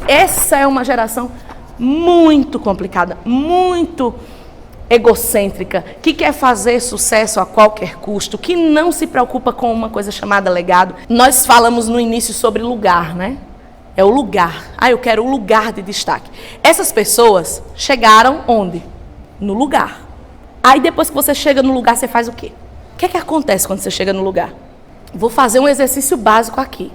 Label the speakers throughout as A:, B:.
A: Essa é uma geração muito complicada, muito egocêntrica, que quer fazer sucesso a qualquer custo, que não se preocupa com uma coisa chamada legado. Nós falamos no início sobre lugar, né? É o lugar. Eu quero o lugar de destaque. Essas pessoas chegaram onde? No lugar. Aí depois que você chega no lugar, você faz o quê? O que é que acontece quando você chega no lugar? Vou fazer um exercício básico aqui.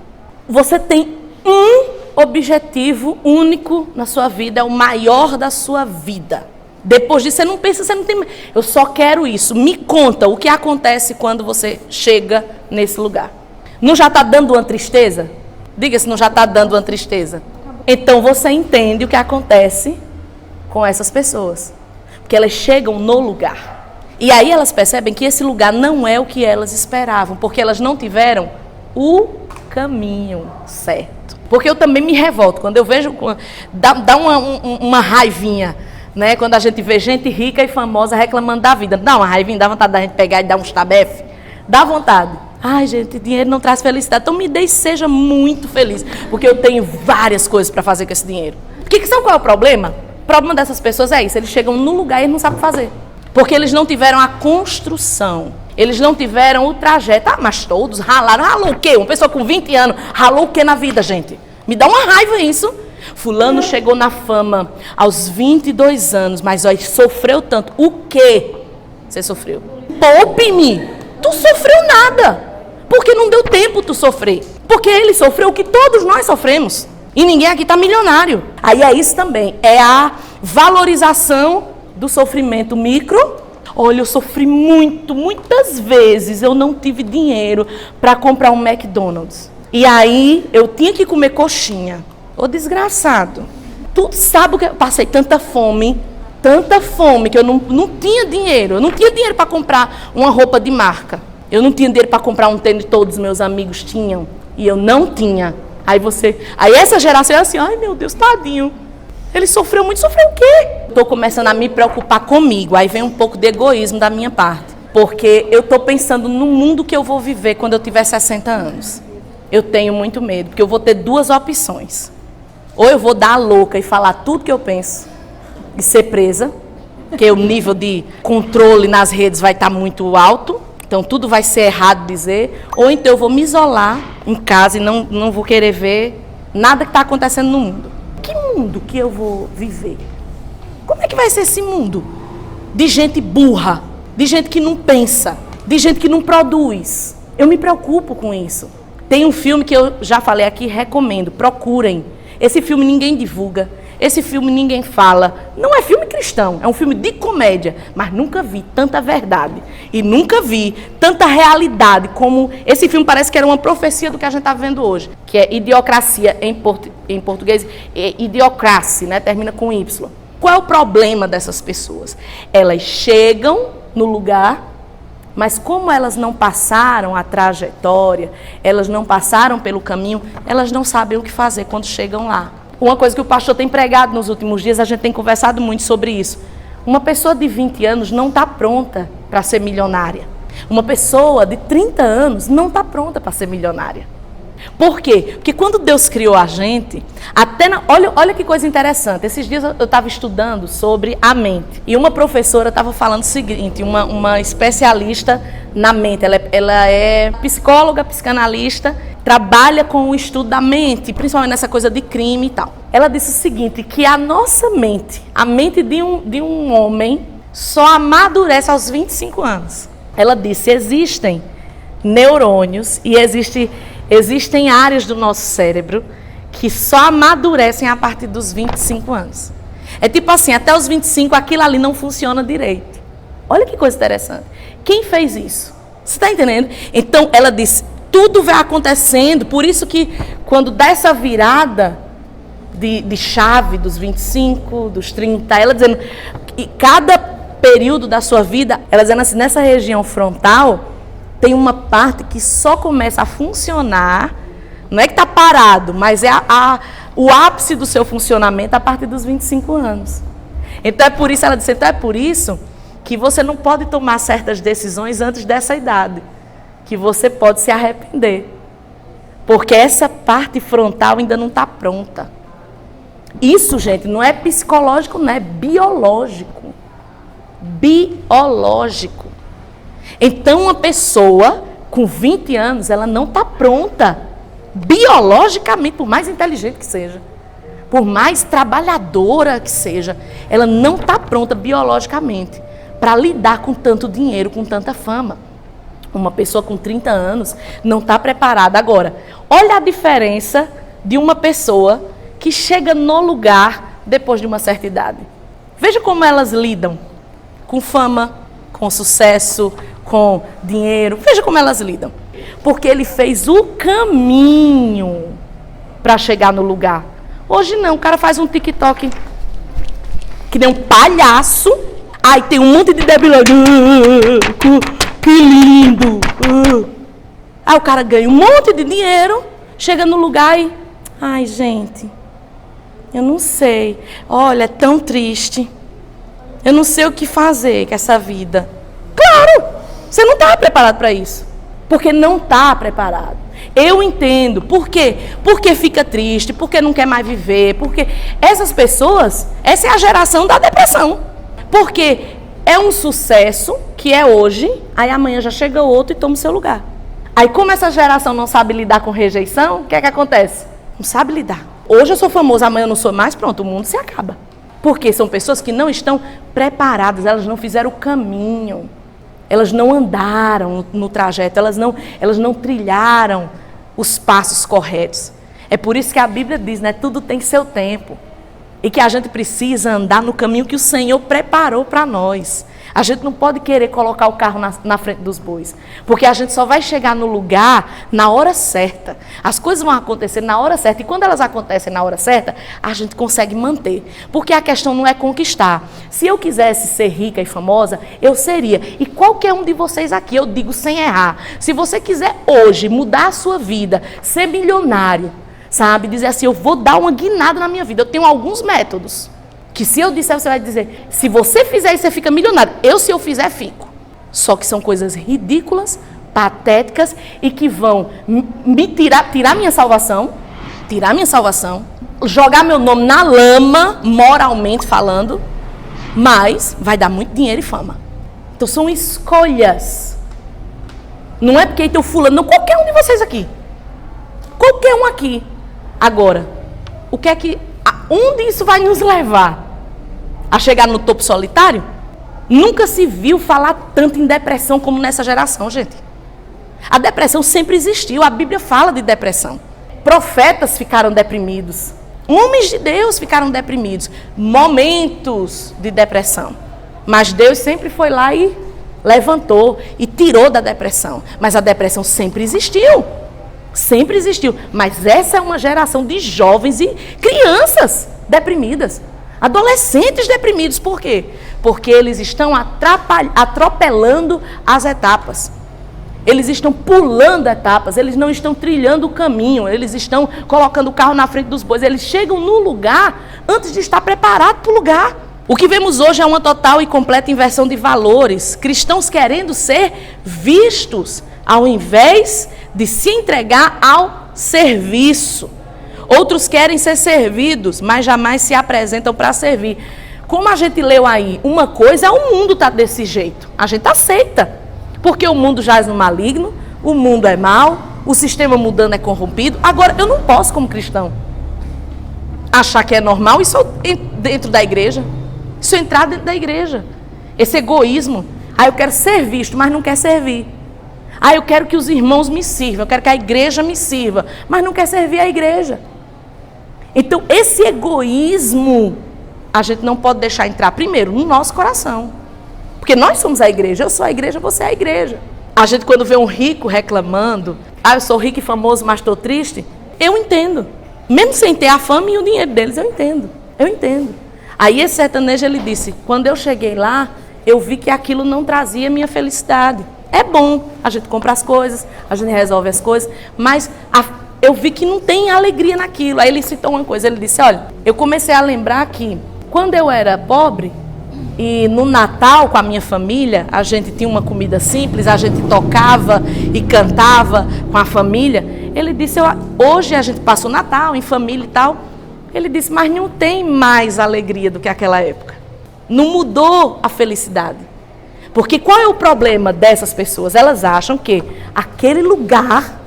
A: Você tem um objetivo único na sua vida, é o maior da sua vida. Depois disso, você não pensa, você não tem... Eu só quero isso. Me conta o que acontece quando você chega nesse lugar. Não já está dando uma tristeza? Diga se não já está dando uma tristeza. Então você entende o que acontece com essas pessoas. Porque elas chegam no lugar. E aí elas percebem que esse lugar não é o que elas esperavam. Porque elas não tiveram o caminho certo. Porque eu também me revolto. Quando eu vejo... Dá uma raivinha, né? Quando a gente vê gente rica e famosa reclamando da vida. Dá uma raivinha, dá vontade da gente pegar e dar uns tabefe. Dá vontade. Ai, gente, dinheiro não traz felicidade. Então me dê e seja muito feliz. Porque eu tenho várias coisas para fazer com esse dinheiro. Sabe qual é o problema? O problema dessas pessoas é isso. Eles chegam no lugar e eles não sabem fazer. Porque eles não tiveram a construção. Eles não tiveram o trajeto. Mas todos ralaram. Ralou o quê? Uma pessoa com 20 anos ralou o quê na vida, gente? Me dá uma raiva isso. Fulano chegou na fama aos 22 anos, mas ó, sofreu tanto. O quê você sofreu? Poupe-me. Tu sofreu nada. Porque não deu tempo tu sofrer. Porque ele sofreu o que todos nós sofremos. E ninguém aqui está milionário. Aí é isso também. É a valorização do sofrimento micro. Olha, eu sofri muitas vezes. Eu não tive dinheiro para comprar um McDonald's. E aí eu tinha que comer coxinha. Ô desgraçado. Tu sabe que eu passei tanta fome que eu não tinha dinheiro. Eu não tinha dinheiro para comprar uma roupa de marca. Eu não tinha dinheiro para comprar um tênis que todos os meus amigos tinham. E eu não tinha. Aí essa geração é assim, ai meu Deus, tadinho. Ele sofreu muito, sofreu o quê? Estou começando a me preocupar comigo. Aí vem um pouco de egoísmo da minha parte. Porque eu estou pensando no mundo que eu vou viver quando eu tiver 60 anos. Eu tenho muito medo, porque eu vou ter duas opções. Ou eu vou dar a louca e falar tudo que eu penso e ser presa, porque o nível de controle nas redes vai estar muito alto. Então, tudo vai ser errado dizer. Ou então, eu vou me isolar em casa e não vou querer ver nada que está acontecendo no mundo. Que mundo que eu vou viver? Como é que vai ser esse mundo? De gente burra, de gente que não pensa, de gente que não produz. Eu me preocupo com isso. Tem um filme que eu já falei aqui, recomendo, procurem. Esse filme ninguém divulga. Esse filme ninguém fala. Não é filme cristão, é um filme de comédia. Mas nunca vi tanta verdade. E nunca vi tanta realidade como... Esse filme parece que era uma profecia do que a gente está vendo hoje. Que é Idiocracia, em português. É Idiocracy, né? Termina com Y. Qual é o problema dessas pessoas? Elas chegam no lugar, mas como elas não passaram a trajetória, elas não passaram pelo caminho, elas não sabem o que fazer quando chegam lá. Uma coisa que o pastor tem pregado nos últimos dias, a gente tem conversado muito sobre isso. Uma pessoa de 20 anos não está pronta para ser milionária. Uma pessoa de 30 anos não está pronta para ser milionária. Por quê? Porque quando Deus criou a gente, olha que coisa interessante. Esses dias eu estava estudando sobre a mente. E uma professora estava falando o seguinte, uma especialista na mente. Ela é psicóloga, psicanalista, trabalha com o estudo da mente, principalmente nessa coisa de crime e tal. Ela disse o seguinte, que a nossa mente, a mente de um homem, só amadurece aos 25 anos. Ela disse, existem neurônios e existem áreas do nosso cérebro que só amadurecem a partir dos 25 anos. É tipo assim, até os 25 aquilo ali não funciona direito. Olha que coisa interessante. Quem fez isso? Você está entendendo? Então, ela disse, tudo vai acontecendo, por isso que quando dá essa virada de chave dos 25, dos 30, ela dizendo que cada período da sua vida, ela dizendo assim, nessa região frontal, tem uma parte que só começa a funcionar, não é que está parado, mas é o ápice do seu funcionamento a partir dos 25 anos. Então é por isso, ela disse, então é por isso que você não pode tomar certas decisões antes dessa idade, que você pode se arrepender, porque essa parte frontal ainda não está pronta. Isso, gente, não é psicológico, não é biológico. Biológico. Então, uma pessoa com 20 anos, ela não está pronta, biologicamente, por mais inteligente que seja, por mais trabalhadora que seja, ela não está pronta biologicamente para lidar com tanto dinheiro, com tanta fama. Uma pessoa com 30 anos não está preparada. Agora, olha a diferença de uma pessoa que chega no lugar depois de uma certa idade. Veja como elas lidam com fama, com sucesso, com dinheiro. Veja como elas lidam. Porque ele fez o caminho para chegar no lugar. Hoje não, o cara faz um TikTok que nem um palhaço. Aí tem um monte de debilão. Que lindo. Aí o cara ganha um monte de dinheiro, chega no lugar e... Ai, gente, eu não sei. Olha, é tão triste. Eu não sei o que fazer com essa vida. Claro, você não está preparado para isso. Porque não está preparado. Eu entendo. Por quê? Porque fica triste, porque não quer mais viver, porque essas pessoas, essa é a geração da depressão. Porque é um sucesso que é hoje, aí amanhã já chega outro e toma o seu lugar. Aí como essa geração não sabe lidar com rejeição, o que é que acontece? Não sabe lidar. Hoje eu sou famoso, amanhã eu não sou mais, pronto, o mundo se acaba. Porque são pessoas que não estão preparadas, elas não fizeram o caminho. Elas não andaram no trajeto, elas não trilharam os passos corretos. É por isso que a Bíblia diz, né? Tudo tem seu tempo. E que a gente precisa andar no caminho que o Senhor preparou para nós. A gente não pode querer colocar o carro na frente dos bois. Porque a gente só vai chegar no lugar na hora certa. As coisas vão acontecer na hora certa. E quando elas acontecem na hora certa, a gente consegue manter. Porque a questão não é conquistar. Se eu quisesse ser rica e famosa, eu seria. E qualquer um de vocês aqui, eu digo sem errar. Se você quiser hoje mudar a sua vida, ser milionário, sabe, dizer assim, eu vou dar uma guinada na minha vida. Eu tenho alguns métodos. Que se eu disser, você vai dizer, se você fizer isso, você fica milionário. Se eu fizer, fico. Só que são coisas ridículas, patéticas e que vão me tirar minha salvação, jogar meu nome na lama, moralmente falando, mas vai dar muito dinheiro e fama. Então são escolhas. Não é porque então fulano, não, qualquer um de vocês aqui. Qualquer um aqui. Agora, o que é que... Onde isso vai nos levar? A chegar no topo solitário? Nunca se viu falar tanto em depressão como nessa geração, gente. A depressão sempre existiu, a Bíblia fala de depressão. Profetas ficaram deprimidos. Homens de Deus ficaram deprimidos. Momentos de depressão. Mas Deus sempre foi lá e levantou e tirou da depressão. Mas a depressão sempre existiu. Sempre existiu, mas essa é uma geração de jovens e crianças deprimidas, adolescentes deprimidos. Por quê? Porque eles estão atropelando as etapas. Eles estão pulando etapas, eles não estão trilhando o caminho, eles estão colocando o carro na frente dos bois. Eles chegam no lugar antes de estar preparado para o lugar. O que vemos hoje é uma total e completa inversão de valores. Cristãos querendo ser vistos ao invés de se entregar ao serviço. Outros querem ser servidos, mas jamais se apresentam para servir. Como a gente leu aí, uma coisa é o mundo tá desse jeito. A gente aceita. Porque o mundo jaz no maligno, o mundo é mau, o sistema mudando é corrompido. Agora, eu não posso, como cristão, achar que é normal isso dentro da igreja. Isso entrar dentro da igreja. Esse egoísmo. Eu quero ser visto, mas não quer servir. Eu quero que os irmãos me sirvam, eu quero que a igreja me sirva, mas não quer servir a igreja. Então, esse egoísmo, a gente não pode deixar entrar primeiro no nosso coração. Porque nós somos a igreja, eu sou a igreja, você é a igreja. A gente quando vê um rico reclamando, eu sou rico e famoso, mas estou triste, eu entendo. Mesmo sem ter a fama e o dinheiro deles, eu entendo. Aí esse sertanejo, ele disse, quando eu cheguei lá, eu vi que aquilo não trazia minha felicidade. É bom, a gente compra as coisas, a gente resolve as coisas, mas eu vi que não tem alegria naquilo. Aí ele citou uma coisa, ele disse, olha, eu comecei a lembrar que quando eu era pobre, e no Natal com a minha família, a gente tinha uma comida simples, a gente tocava e cantava com a família. Ele disse, hoje a gente passa o Natal em família e tal, Ele disse, mas não tem mais alegria do que aquela época. Não mudou a felicidade. Porque qual é o problema dessas pessoas? Elas acham que aquele lugar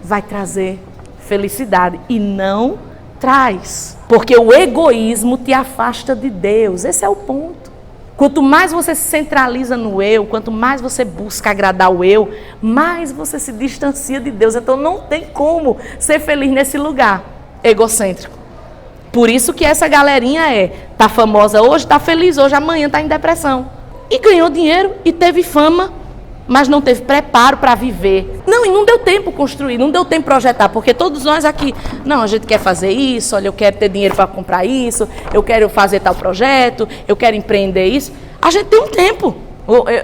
A: vai trazer felicidade e não traz. Porque o egoísmo te afasta de Deus. Esse é o ponto. Quanto mais você se centraliza no eu, quanto mais você busca agradar o eu, mais você se distancia de Deus. Então não tem como ser feliz nesse lugar egocêntrico. Por isso que essa galerinha tá famosa hoje, tá feliz hoje, amanhã tá em depressão. E ganhou dinheiro e teve fama, mas não teve preparo para viver. Não, e não deu tempo construir, não deu tempo projetar, porque todos nós aqui, não, a gente quer fazer isso, olha, eu quero ter dinheiro para comprar isso, eu quero fazer tal projeto, eu quero empreender isso. A gente tem um tempo.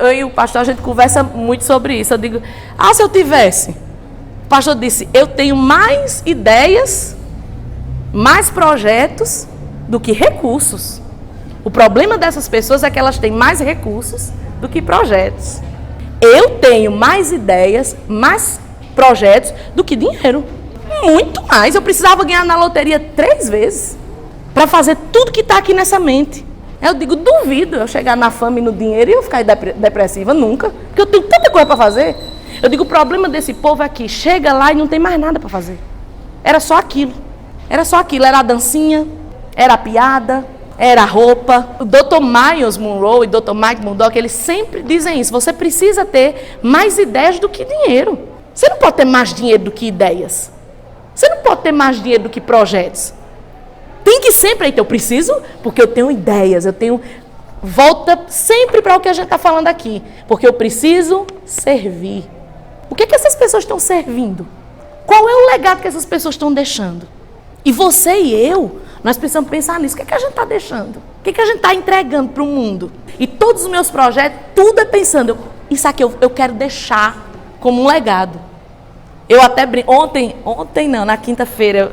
A: Eu e o pastor, a gente conversa muito sobre isso. Eu digo, se eu tivesse. O pastor disse, eu tenho mais ideias, mais projetos do que recursos. O problema dessas pessoas é que elas têm mais recursos do que projetos. Eu tenho mais ideias, mais projetos do que dinheiro. Muito mais. Eu precisava ganhar na loteria 3 vezes para fazer tudo que está aqui nessa mente. Eu digo, duvido eu chegar na fama e no dinheiro e eu ficar depressiva. Nunca. Porque eu tenho tanta coisa para fazer. Eu digo, o problema desse povo é que chega lá e não tem mais nada para fazer. Era só aquilo. Era só aquilo. Era a dancinha, era a piada, era a roupa. O Dr. Myles Munroe e Dr. Mike Murdock, eles sempre dizem isso. Você precisa ter mais ideias do que dinheiro. Você não pode ter mais dinheiro do que ideias. Você não pode ter mais dinheiro do que projetos. Tem que sempre, então, eu preciso, porque eu tenho ideias, eu tenho... Volta sempre para o que a gente está falando aqui. Porque eu preciso servir. O que essas pessoas estão servindo? Qual é o legado que essas pessoas estão deixando? E você e eu, nós precisamos pensar nisso. O que a gente está deixando? O que a gente está entregando para o mundo? E todos os meus projetos, tudo é pensando, isso aqui eu quero deixar como um legado. Eu até brinco, ontem não, na quinta-feira,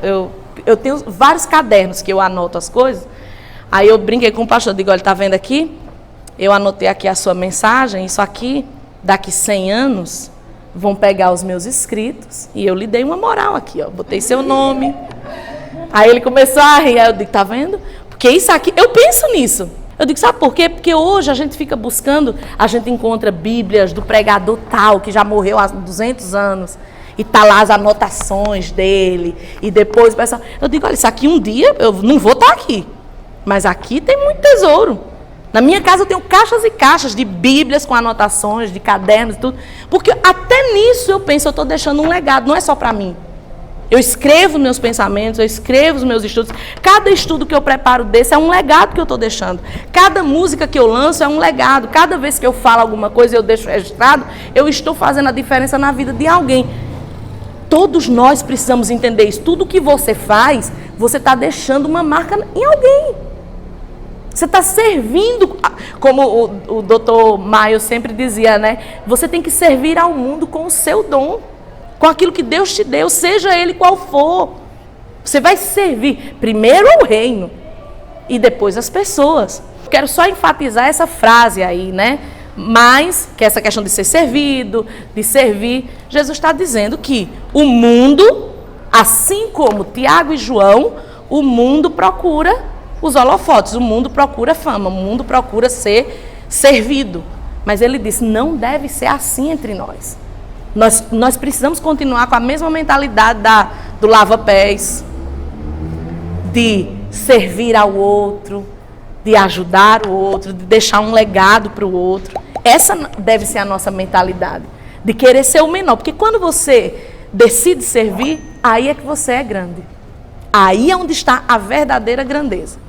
A: eu tenho vários cadernos que eu anoto as coisas. Aí eu brinquei com o pastor, digo, olha, está vendo aqui? Eu anotei aqui a sua mensagem, isso aqui, daqui 100 anos, vão pegar os meus escritos, e eu lhe dei uma moral aqui, ó, botei seu nome. Aí ele começou a rir, aí eu digo, tá vendo? Porque isso aqui, eu penso nisso. Eu digo, sabe por quê? Porque hoje a gente fica buscando, a gente encontra bíblias do pregador tal, que já morreu há 200 anos, e tá lá as anotações dele, e depois o pessoal... Eu digo, olha, isso aqui um dia, eu não vou estar aqui, mas aqui tem muito tesouro. Na minha casa eu tenho caixas e caixas de bíblias com anotações, de cadernos e tudo, porque até nisso eu penso, eu estou deixando um legado, não é só para mim. Eu escrevo meus pensamentos, eu escrevo os meus estudos. Cada estudo que eu preparo desse é um legado que eu estou deixando. Cada música que eu lanço é um legado. Cada vez que eu falo alguma coisa e eu deixo registrado, eu estou fazendo a diferença na vida de alguém. Todos nós precisamos entender isso. Tudo que você faz, você está deixando uma marca em alguém. Você está servindo, como o Dr. Myles sempre dizia, né? Você tem que servir ao mundo com o seu dom. Com aquilo que Deus te deu, seja ele qual for. Você vai servir primeiro ao reino e depois às pessoas. Quero só enfatizar essa frase aí, né? Mas, que essa questão de ser servido, de servir, Jesus está dizendo que o mundo, assim como Tiago e João, o mundo procura os holofotes, o mundo procura fama, o mundo procura ser servido. Mas ele disse, não deve ser assim entre nós. Nós precisamos continuar com a mesma mentalidade do lava-pés, de servir ao outro, de ajudar o outro, de deixar um legado para o outro. Essa deve ser a nossa mentalidade, de querer ser o menor. Porque quando você decide servir, aí é que você é grande. Aí é onde está a verdadeira grandeza.